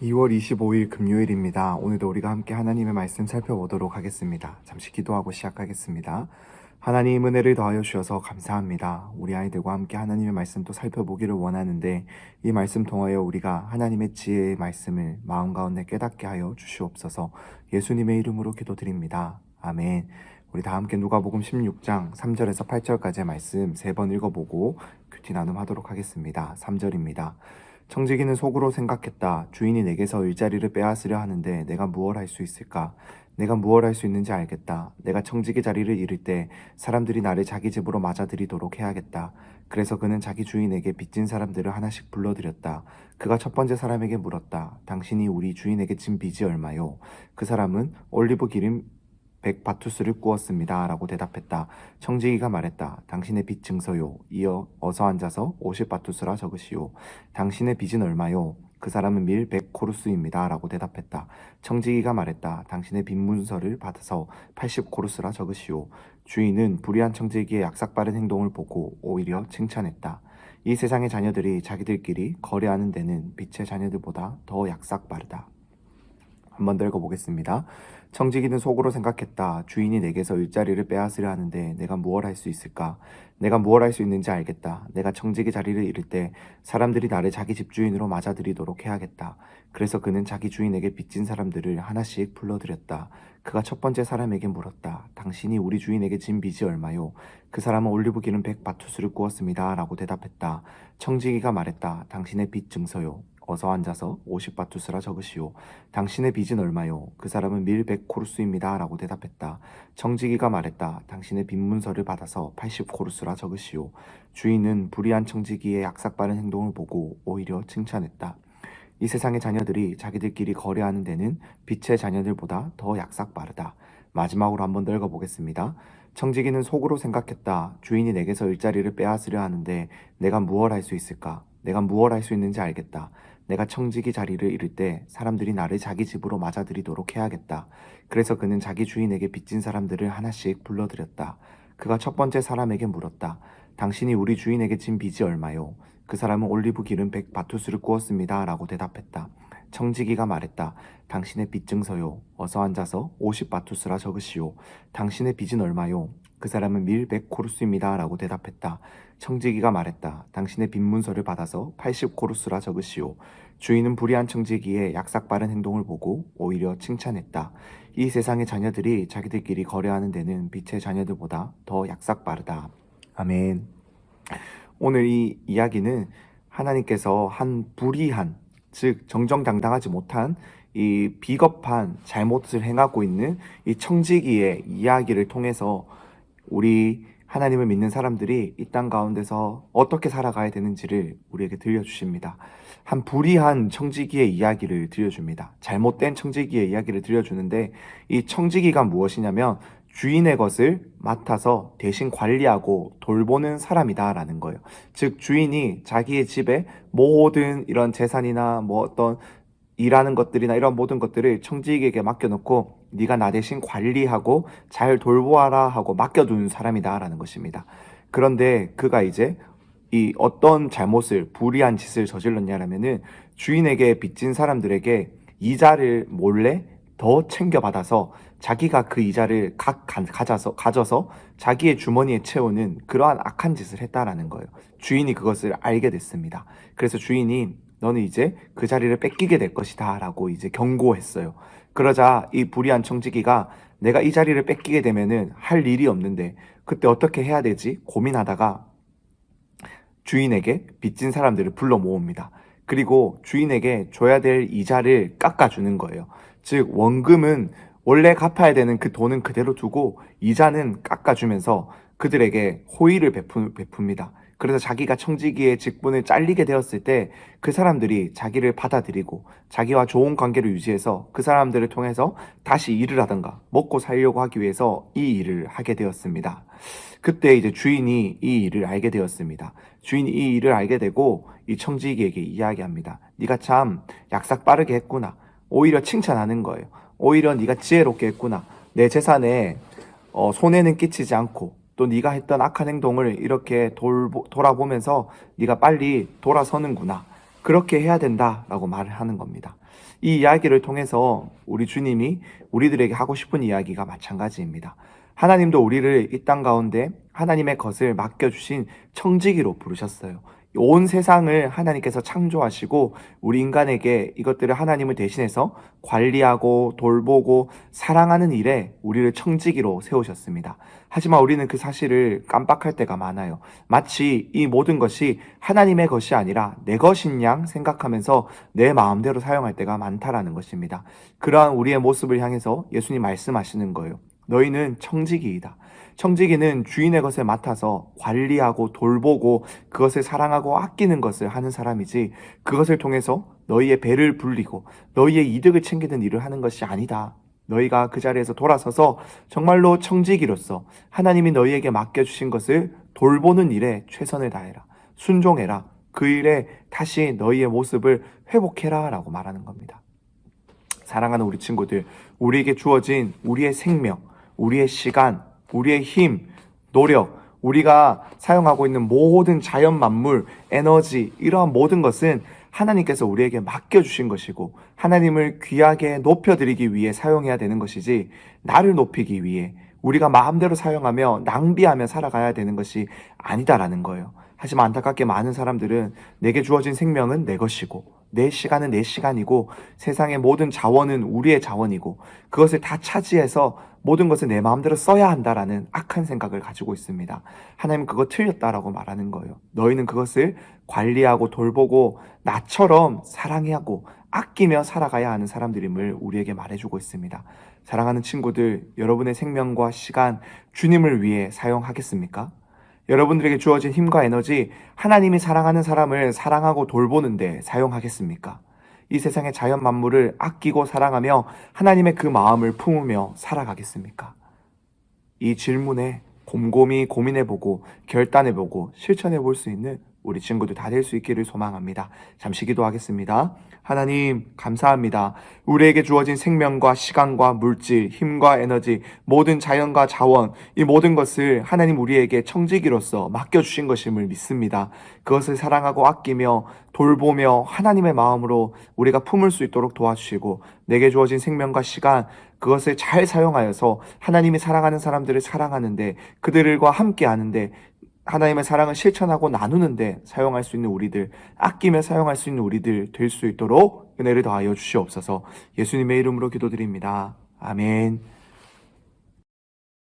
2월 25일 금요일입니다. 오늘도 우리가 함께 하나님의 말씀 살펴보도록 하겠습니다. 잠시 기도하고 시작하겠습니다. 하나님 은혜를 더하여 주셔서 감사합니다. 우리 아이들과 함께 하나님의 말씀도 살펴보기를 원하는데 이 말씀 통하여 우리가 하나님의 지혜의 말씀을 마음 가운데 깨닫게 하여 주시옵소서. 예수님의 이름으로 기도드립니다. 아멘. 우리 다 함께 누가복음 16장 3절에서 8절까지의 말씀 3번 읽어보고 큐티 나눔하도록 하겠습니다. 3절입니다. 청지기는 속으로 생각했다. 주인이 내게서 일자리를 빼앗으려 하는데 내가 무엇 할 수 있을까? 내가 무엇 할 수 있는지 알겠다. 내가 청지기 자리를 잃을 때 사람들이 나를 자기 집으로 맞아들이도록 해야겠다. 그래서 그는 자기 주인에게 빚진 사람들을 하나씩 불러들였다. 그가 첫 번째 사람에게 물었다. 당신이 우리 주인에게 진 빚이 얼마요? 그 사람은 올리브 기름 100바투스를 구웠습니다. 라고 대답했다. 청지기가 말했다. 당신의 빚 증서요. 이어 어서 앉아서 50바투스라 적으시오. 당신의 빚은 얼마요? 그 사람은 밀 100코루스입니다. 라고 대답했다. 청지기가 말했다. 당신의 빚 문서를 받아서 80코루스라 적으시오. 주인은 불의한 청지기의 약삭빠른 행동을 보고 오히려 칭찬했다. 이 세상의 자녀들이 자기들끼리 거래하는 데는 빛의 자녀들보다 더 약삭빠르다. 한 번 더 읽어보겠습니다. 청지기는 속으로 생각했다. 주인이 내게서 일자리를 빼앗으려 하는데 내가 무엇 할 수 있을까? 내가 무엇 할 수 있는지 알겠다. 내가 청지기 자리를 잃을 때 사람들이 나를 자기 집주인으로 맞아들이도록 해야겠다. 그래서 그는 자기 주인에게 빚진 사람들을 하나씩 불러들였다. 그가 첫 번째 사람에게 물었다. 당신이 우리 주인에게 진 빚이 얼마요? 그 사람은 올리브 기름 100바투스를 구웠습니다. 라고 대답했다. 청지기가 말했다. 당신의 빚 증서요. 어서 앉아서 50바투스라 적으시오. 당신의 빚은 얼마요? 그 사람은 밀 100코루스입니다. 라고 대답했다. 청지기가 말했다. 당신의 빚 문서를 받아서 80코루스라 적으시오. 주인은 불의한 청지기의 약삭빠른 행동을 보고 오히려 칭찬했다. 이 세상의 자녀들이 자기들끼리 거래하는 데는 빛의 자녀들보다 더 약삭빠르다. 마지막으로 한번 더 읽어보겠습니다. 청지기는 속으로 생각했다. 주인이 내게서 일자리를 빼앗으려 하는데 내가 무엇 할 수 있을까? 내가 무엇 할 수 있는지 알겠다. 내가 청지기 자리를 잃을 때 사람들이 나를 자기 집으로 맞아들이도록 해야겠다. 그래서 그는 자기 주인에게 빚진 사람들을 하나씩 불러들였다. 그가 첫 번째 사람에게 물었다. 당신이 우리 주인에게 진 빚이 얼마요? 그 사람은 올리브 기름 100바투스를 구웠습니다. 라고 대답했다. 청지기가 말했다. 당신의 빚 증서요. 어서 앉아서 50바투스라 적으시오. 당신의 빚은 얼마요? 그 사람은 밀 100코루스입니다. 라고 대답했다. 청지기가 말했다. 당신의 빚 문서를 받아서 80코루스라 적으시오. 주인은 불의한 청지기의 약삭빠른 행동을 보고 오히려 칭찬했다. 이 세상의 자녀들이 자기들끼리 거래하는 데는 빛의 자녀들보다 더 약삭빠르다. 아멘. 오늘 이 이야기는 하나님께서 한 불의한, 즉 정정당당하지 못한 이 비겁한 잘못을 행하고 있는 이 청지기의 이야기를 통해서 우리 하나님을 믿는 사람들이 이 땅 가운데서 어떻게 살아가야 되는지를 우리에게 들려주십니다. 한 불의한 청지기의 이야기를 들려줍니다. 잘못된 청지기의 이야기를 들려주는데 이 청지기가 무엇이냐면 주인의 것을 맡아서 대신 관리하고 돌보는 사람이다라는 거예요. 즉 주인이 자기의 집에 모든 이런 재산이나 뭐 어떤 일하는 것들이나 이런 모든 것들을 청지기에게 맡겨놓고 네가 나 대신 관리하고 잘 돌보아라 하고 맡겨둔 사람이다라는 것입니다. 그런데 그가 이제 이 어떤 잘못을 불의한 짓을 저질렀냐라면은 주인에게 빚진 사람들에게 이자를 몰래 더 챙겨받아서 자기가 그 이자를 가져서 자기의 주머니에 채우는 그러한 악한 짓을 했다라는 거예요. 주인이 그것을 알게 됐습니다. 그래서 주인이 너는 이제 그 자리를 뺏기게 될 것이다 라고 이제 경고했어요. 그러자 이 불의한 청지기가 내가 이 자리를 뺏기게 되면은 할 일이 없는데 그때 어떻게 해야 되지? 고민하다가 주인에게 빚진 사람들을 불러 모읍니다. 그리고 주인에게 줘야 될 이자를 깎아주는 거예요. 즉 원금은 원래 갚아야 되는 그 돈은 그대로 두고 이자는 깎아주면서 그들에게 호의를 베풉니다. 그래서 자기가 청지기의 직분을 잘리게 되었을 때 그 사람들이 자기를 받아들이고 자기와 좋은 관계를 유지해서 그 사람들을 통해서 다시 일을 하던가 먹고 살려고 하기 위해서 이 일을 하게 되었습니다. 그때 이제 주인이 이 일을 알게 되었습니다. 주인이 이 일을 알게 되고 이 청지기에게 이야기합니다. 네가 참 약삭 빠르게 했구나. 오히려 칭찬하는 거예요. 오히려 네가 지혜롭게 했구나. 내 재산에 손해는 끼치지 않고 또 네가 했던 악한 행동을 이렇게 돌아보면서 네가 빨리 돌아서는구나. 그렇게 해야 된다라고 말을 하는 겁니다. 이 이야기를 통해서 우리 주님이 우리들에게 하고 싶은 이야기가 마찬가지입니다. 하나님도 우리를 이 땅 가운데 하나님의 것을 맡겨주신 청지기로 부르셨어요. 온 세상을 하나님께서 창조하시고 우리 인간에게 이것들을 하나님을 대신해서 관리하고 돌보고 사랑하는 일에 우리를 청지기로 세우셨습니다. 하지만 우리는 그 사실을 깜빡할 때가 많아요. 마치 이 모든 것이 하나님의 것이 아니라 내 것인 양 생각하면서 내 마음대로 사용할 때가 많다라는 것입니다. 그러한 우리의 모습을 향해서 예수님 말씀하시는 거예요. 너희는 청지기이다. 청지기는 주인의 것을 맡아서 관리하고 돌보고 그것을 사랑하고 아끼는 것을 하는 사람이지, 그것을 통해서 너희의 배를 불리고 너희의 이득을 챙기는 일을 하는 것이 아니다. 너희가 그 자리에서 돌아서서 정말로 청지기로서 하나님이 너희에게 맡겨주신 것을 돌보는 일에 최선을 다해라. 순종해라. 그 일에 다시 너희의 모습을 회복해라 라고 말하는 겁니다. 사랑하는 우리 친구들, 우리에게 주어진 우리의 생명, 우리의 시간, 우리의 힘, 노력, 우리가 사용하고 있는 모든 자연 만물, 에너지, 이러한 모든 것은 하나님께서 우리에게 맡겨주신 것이고 하나님을 귀하게 높여드리기 위해 사용해야 되는 것이지, 나를 높이기 위해 우리가 마음대로 사용하며 낭비하며 살아가야 되는 것이 아니다라는 거예요. 하지만 안타깝게 많은 사람들은 내게 주어진 생명은 내 것이고 내 시간은 내 시간이고 세상의 모든 자원은 우리의 자원이고 그것을 다 차지해서 모든 것을 내 마음대로 써야 한다라는 악한 생각을 가지고 있습니다. 하나님은 그거 틀렸다라고 말하는 거예요. 너희는 그것을 관리하고 돌보고 나처럼 사랑하고 아끼며 살아가야 하는 사람들임을 우리에게 말해주고 있습니다. 사랑하는 친구들, 여러분의 생명과 시간 주님을 위해 사용하겠습니까? 여러분들에게 주어진 힘과 에너지 하나님이 사랑하는 사람을 사랑하고 돌보는데 사용하겠습니까? 이 세상의 자연 만물을 아끼고 사랑하며 하나님의 그 마음을 품으며 살아가겠습니까? 이 질문에 곰곰이 고민해보고 결단해보고 실천해볼 수 있는 우리 친구들 다 될 수 있기를 소망합니다. 잠시 기도하겠습니다. 하나님 감사합니다. 우리에게 주어진 생명과 시간과 물질, 힘과 에너지, 모든 자연과 자원, 이 모든 것을 하나님 우리에게 청지기로서 맡겨주신 것임을 믿습니다. 그것을 사랑하고 아끼며 돌보며 하나님의 마음으로 우리가 품을 수 있도록 도와주시고, 내게 주어진 생명과 시간, 그것을 잘 사용하여서 하나님이 사랑하는 사람들을 사랑하는데, 그들과 함께 하는데, 하나님의 사랑을 실천하고 나누는데 사용할 수 있는 우리들, 아끼며 사용할 수 있는 우리들 될 수 있도록 은혜를 더하여 주시옵소서. 예수님의 이름으로 기도드립니다. 아멘.